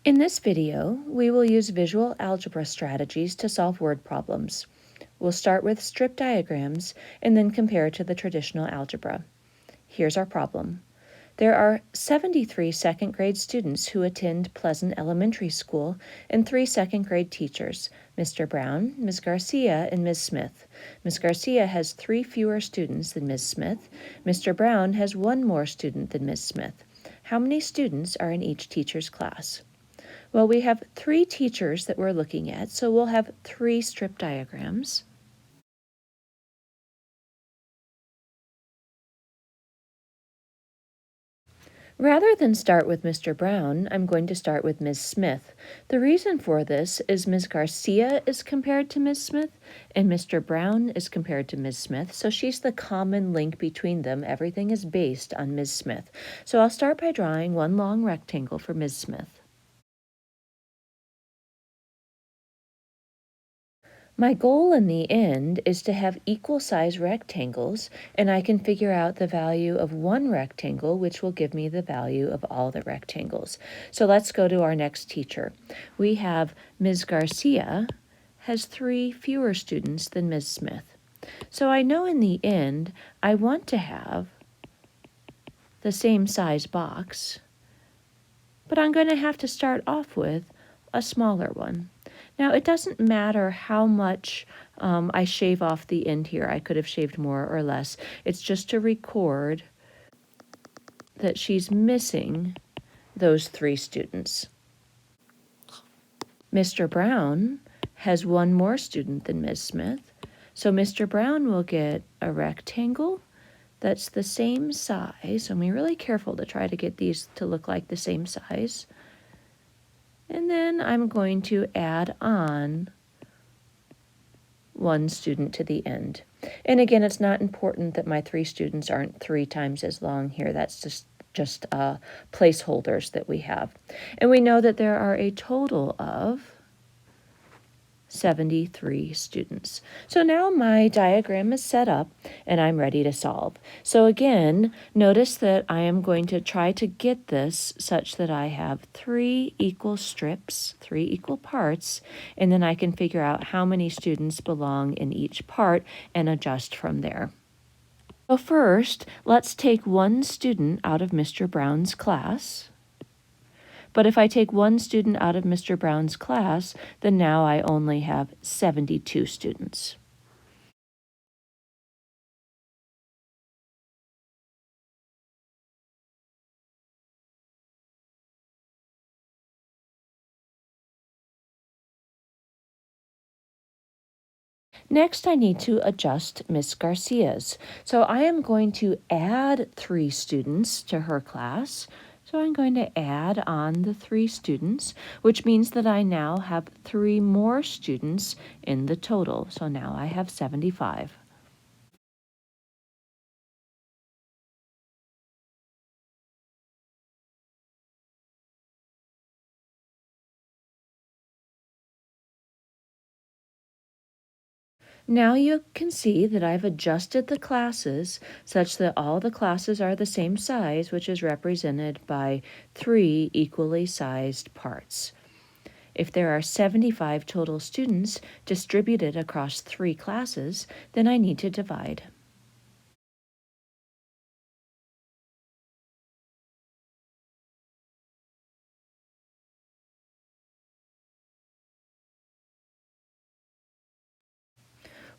In this video, we will use visual algebra strategies to solve word problems. We'll start with strip diagrams and then compare to the traditional algebra. Here's our problem. There are 73 second grade students who attend Pleasant Elementary School and 3 second grade teachers, Mr. Brown, Ms. Garcia, and Ms. Smith. Ms. Garcia has 3 fewer students than Ms. Smith. Mr. Brown has 1 more student than Ms. Smith. How many students are in each teacher's class? Well, we have 3 teachers that we're looking at, so we'll have 3 strip diagrams. Rather than start with Mr. Brown, I'm going to start with Ms. Smith. The reason for this is Ms. Garcia is compared to Ms. Smith, and Mr. Brown is compared to Ms. Smith, so she's the common link between them. Everything is based on Ms. Smith. So I'll start by drawing one long rectangle for Ms. Smith. My goal in the end is to have equal size rectangles, and I can figure out the value of one rectangle, which will give me the value of all the rectangles. So let's go to our next teacher. We have Ms. Garcia has 3 fewer students than Ms. Smith. So I know in the end I want to have the same size box, but I'm going to have to start off with a smaller one. Now, it doesn't matter how much I shave off the end here. I could have shaved more or less. It's just to record that she's missing those 3 students. Mr. Brown has 1 more student than Ms. Smith, so Mr. Brown will get a rectangle that's the same size. I'm really careful to try to get these to look like the same size. And then I'm going to add on 1 student to the end. And again, it's not important that my 3 students aren't 3 times as long here. That's just placeholders that we have. And we know that there are a total of 73 students. So now my diagram is set up and I'm ready to solve. So again, notice that I am going to try to get this such that I have 3 equal strips, 3 equal parts, and then I can figure out how many students belong in each part and adjust from there. So first, let's take 1 student out of Mr. Brown's class. But if I take 1 student out of Mr. Brown's class, then now I only have 72 students. Next, I need to adjust Miss Garcia's. So I am going to add 3 students to her class. So I'm going to add on the 3 students, which means that I now have 3 more students in the total. So now I have 75. Now you can see that I've adjusted the classes such that all the classes are the same size, which is represented by 3 equally sized parts. If there are 75 total students distributed across 3 classes, then I need to divide.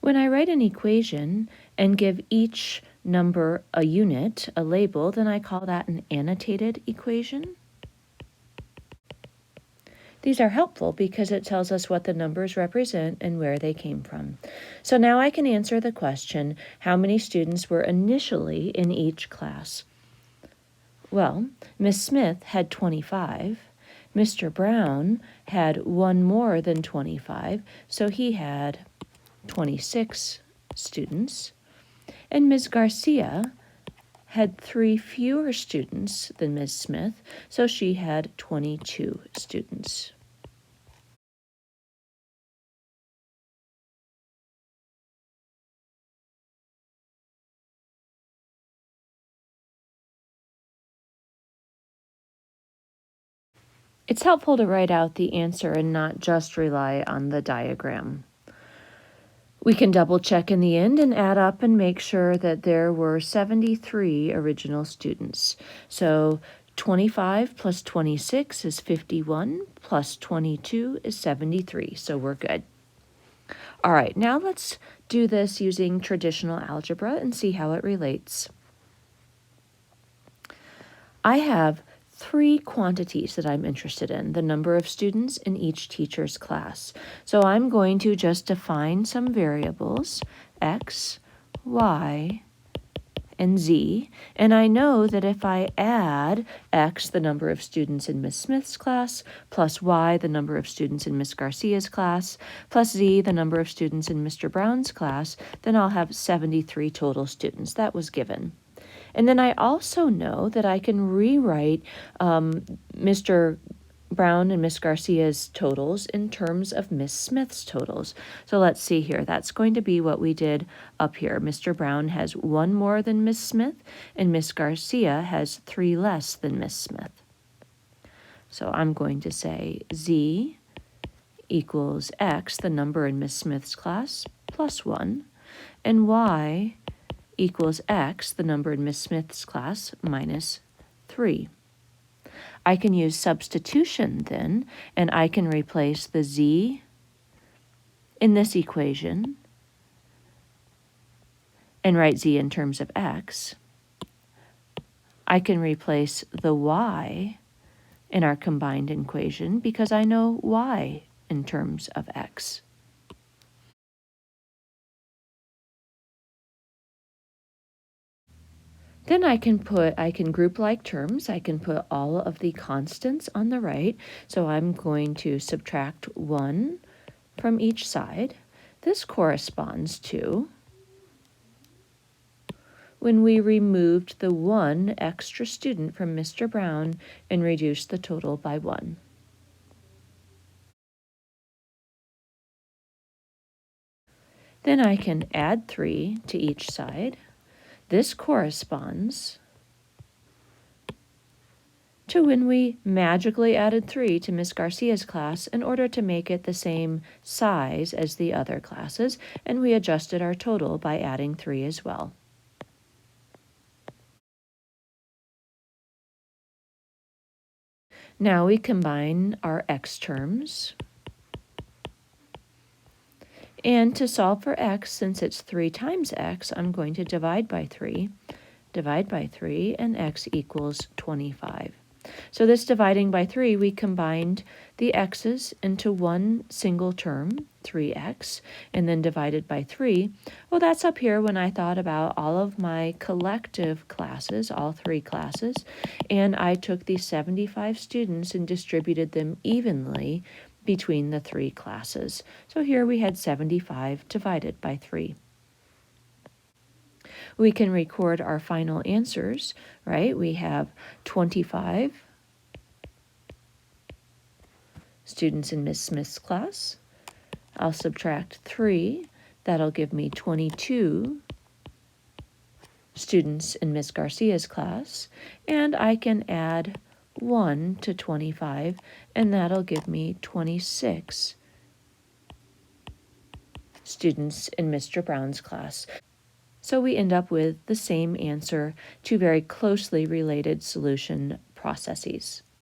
When I write an equation and give each number a unit, a label, then I call that an annotated equation. These are helpful because it tells us what the numbers represent and where they came from. So now I can answer the question, how many students were initially in each class? Well, Miss Smith had 25. Mr. Brown had 1 more than 25, so he had 26 students. And Ms. Garcia had 3 fewer students than Ms. Smith, so she had 22 students. It's helpful to write out the answer and not just rely on the diagram. We can double check in the end and add up and make sure that there were 73 original students. So 25 plus 26 is 51, plus 22 is 73, so we're good. All right, now let's do this using traditional algebra and see how it relates. I have three quantities that I'm interested in, the number of students in each teacher's class. So I'm going to just define some variables, x, y, and z, and I know that if I add x, the number of students in Miss Smith's class, plus y, the number of students in Miss Garcia's class, plus z, the number of students in Mr. Brown's class, then I'll have 73 total students. That was given. And then I also know that I can rewrite Mr. Brown and Miss Garcia's totals in terms of Miss Smith's totals. So let's see here. That's going to be what we did up here. Mr. Brown has one more than Miss Smith, and Miss Garcia has three less than Miss Smith. So I'm going to say z equals x, the number in Miss Smith's class, plus 1, and y equals x, the number in Miss Smith's class, minus 3. I can use substitution then, and I can replace the z in this equation and write z in terms of x. I can replace the y in our combined equation because I know y in terms of x. Then I can group like terms. I can put all of the constants on the right. So I'm going to subtract 1 from each side. This corresponds to when we removed the one extra student from Mr. Brown and reduced the total by 1. Then I can add 3 to each side. This corresponds to when we magically added 3 to Miss Garcia's class in order to make it the same size as the other classes, and we adjusted our total by adding 3 as well. Now we combine our x terms. And to solve for x, since it's 3 times x, I'm going to divide by 3, and x equals 25. So this dividing by 3, we combined the x's into one single term, 3x, and then divided by 3. Well, that's up here when I thought about all of my collective classes, all 3 classes, and I took these 75 students and distributed them evenly between the 3 classes. So here we had 75 divided by 3. We can record our final answers, right? We have 25 students in Miss Smith's class. I'll subtract 3. That'll give me 22 students in Miss Garcia's class. And I can add 1 to 25, and that'll give me 26 students in Mr. Brown's class. So we end up with the same answer, 2 very closely related solution processes.